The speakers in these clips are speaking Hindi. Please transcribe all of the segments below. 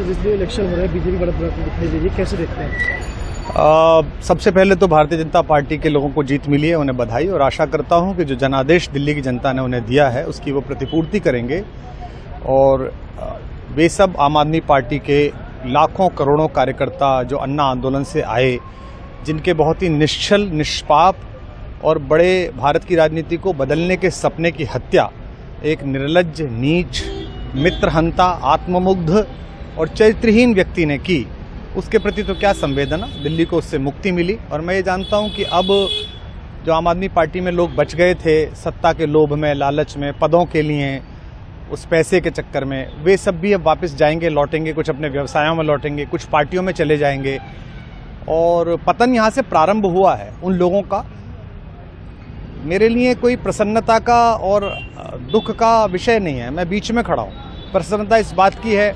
सर, जितने इलेक्शन हो रहे हैं बीजेपी बड़ा दिखाई दे रही है, कैसे देखते हैं? सबसे पहले तो भारतीय जनता पार्टी के लोगों को जीत मिली है, उन्हें बधाई, और आशा करता हूं कि जो जनादेश दिल्ली की जनता ने उन्हें दिया है उसकी वो प्रतिपूर्ति करेंगे। और वे सब आम आदमी पार्टी के लाखों करोड़ों कार्यकर्ता जो अन्ना आंदोलन से आए, जिनके बहुत ही निश्चल, निष्पाप और बड़े भारत की राजनीति को बदलने के सपने की हत्या एक निर्लज्ज, नीच, मित्रहंता, आत्ममुग्ध और चरित्रहीन व्यक्ति ने की, उसके प्रति तो क्या संवेदना। दिल्ली को उससे मुक्ति मिली। और मैं ये जानता हूं कि अब जो आम आदमी पार्टी में लोग बच गए थे सत्ता के लोभ में, लालच में, पदों के लिए, उस पैसे के चक्कर में, वे सब भी अब वापस जाएंगे, लौटेंगे, कुछ अपने व्यवसायों में लौटेंगे, कुछ पार्टियों में चले जाएंगे। और पतन यहाँ से प्रारंभ हुआ है उन लोगों का। मेरे लिए कोई प्रसन्नता का और दुख का विषय नहीं है, मैं बीच में खड़ा हूँ। प्रसन्नता इस बात की है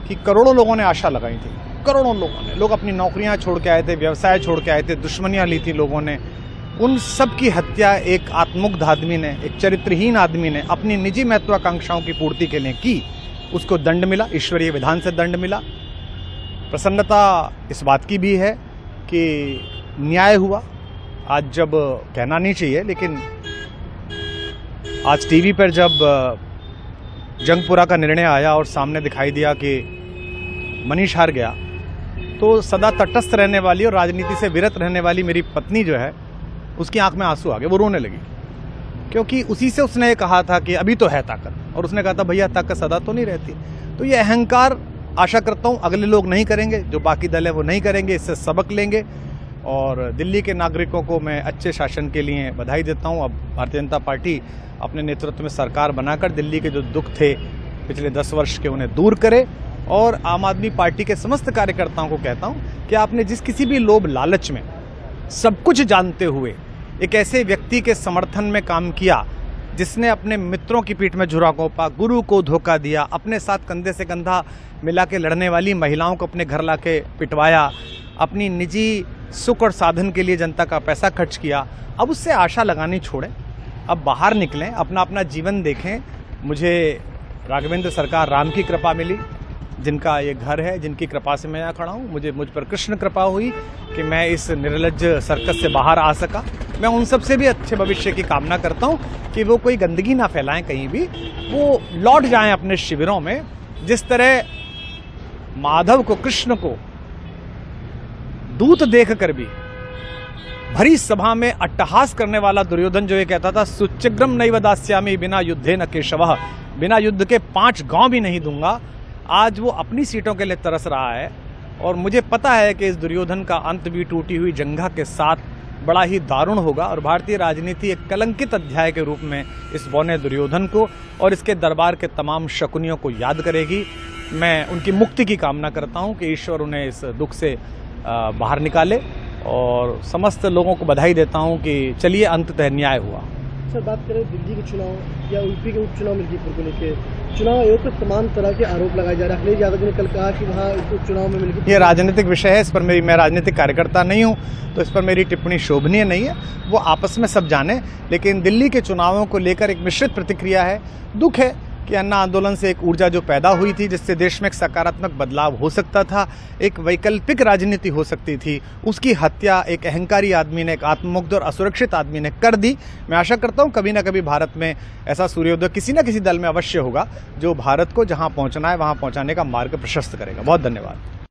कि करोड़ों लोगों ने आशा लगाई थी, करोड़ों लोगों ने, लोग अपनी नौकरियां छोड़ के आए थे, व्यवसाय छोड़ के आए थे, दुश्मनियां ली थी लोगों ने, उन सब की हत्या एक आत्ममुग्ध आदमी ने, एक चरित्रहीन आदमी ने अपनी निजी महत्वाकांक्षाओं की पूर्ति के लिए की। उसको दंड मिला, ईश्वरीय विधान से दंड मिला। प्रसन्नता इस बात की भी है कि न्याय हुआ। आज जब कहना नहीं चाहिए, लेकिन आज टीवी पर जब जंगपुरा का निर्णय आया और सामने दिखाई दिया कि मनीष हार गया, तो सदा तटस्थ रहने वाली और राजनीति से विरत रहने वाली मेरी पत्नी जो है, उसकी आंख में आंसू आ गए, वो रोने लगी। क्योंकि उसी से उसने ये कहा था कि अभी तो है ताकत, और उसने कहा था भैया ताकत सदा तो नहीं रहती। तो ये अहंकार आशा करता हूँ अगले लोग नहीं करेंगे, जो बाकी दल है वो नहीं करेंगे, इससे सबक लेंगे। और दिल्ली के नागरिकों को मैं अच्छे शासन के लिए बधाई देता हूँ। अब भारतीय जनता पार्टी अपने नेतृत्व में सरकार बनाकर दिल्ली के जो दुख थे पिछले 10 वर्ष के, उन्हें दूर करे। और आम आदमी पार्टी के समस्त कार्यकर्ताओं को कहता हूं कि आपने जिस किसी भी लोभ लालच में, सब कुछ जानते हुए एक ऐसे व्यक्ति के समर्थन में काम किया जिसने अपने मित्रों की पीठ में झुरा घोंपा, गुरु को धोखा दिया, अपने साथ कंधे से कंधा मिला के लड़ने वाली महिलाओं को अपने घर लाके पिटवाया, अपनी निजी सुख और साधन के लिए जनता का पैसा खर्च किया, अब उससे आशा लगानी छोड़ें, अब बाहर निकलें, अपना अपना जीवन देखें। मुझे राघवेंद्र सरकार राम की कृपा मिली, जिनका ये घर है, जिनकी कृपा से मैं यहाँ खड़ा हूँ। मुझ पर कृष्ण कृपा हुई कि मैं इस निर्लज्ज सर्कस से बाहर आ सका। मैं उन सब से भी अच्छे भविष्य की कामना करता हूँ कि वो कोई गंदगी ना फैलाएं कहीं भी, वो लौट जाएं अपने शिविरों में। जिस तरह माधव को, कृष्ण को दूत देख कर भी भरी सभा में अट्टहास करने वाला दुर्योधन जो ये कहता था सुचिग्रम नैव दास्यामि बिना युद्धे न केशवः, बिना युद्ध के 5 गांव भी नहीं दूंगा, आज वो अपनी सीटों के लिए तरस रहा है। और मुझे पता है कि इस दुर्योधन का अंत भी टूटी हुई जंघा के साथ बड़ा ही दारुण होगा, और भारतीय राजनीति एक कलंकित अध्याय के रूप में इस बौने दुर्योधन को और इसके दरबार के तमाम शकुनियों को याद करेगी। मैं उनकी मुक्ति की कामना करता हूं कि ईश्वर उन्हें इस दुख से बाहर निकाले, और समस्त लोगों को बधाई देता हूं कि चलिए अंततः न्याय हुआ। सर, बात करें दिल्ली के चुनाव या यूपी के उपचुनाव मिर्जापुर को लेकर, चुनाव आयोग पर तमाम तरह के आरोप लगाए जा रहे हैं। अखिलेश यादव ने कल कहा कि वहाँ उपचुनाव में मिलकर, ये राजनीतिक विषय है, इस पर मैं राजनीतिक कार्यकर्ता नहीं हूँ, तो इस पर मेरी टिप्पणी शोभनीय नहीं है। वो आपस में सब जाने। लेकिन दिल्ली के चुनावों को लेकर एक मिश्रित प्रतिक्रिया है। दुख है कि अन्ना आंदोलन से एक ऊर्जा जो पैदा हुई थी, जिससे देश में एक सकारात्मक बदलाव हो सकता था, एक वैकल्पिक राजनीति हो सकती थी, उसकी हत्या एक अहंकारी आदमी ने, एक आत्ममुग्ध और असुरक्षित आदमी ने कर दी। मैं आशा करता हूं कभी ना कभी भारत में ऐसा सूर्योदय किसी न किसी दल में अवश्य होगा, जो भारत को जहां पहुंचना है वहां पहुंचाने का मार्ग प्रशस्त करेगा। बहुत धन्यवाद।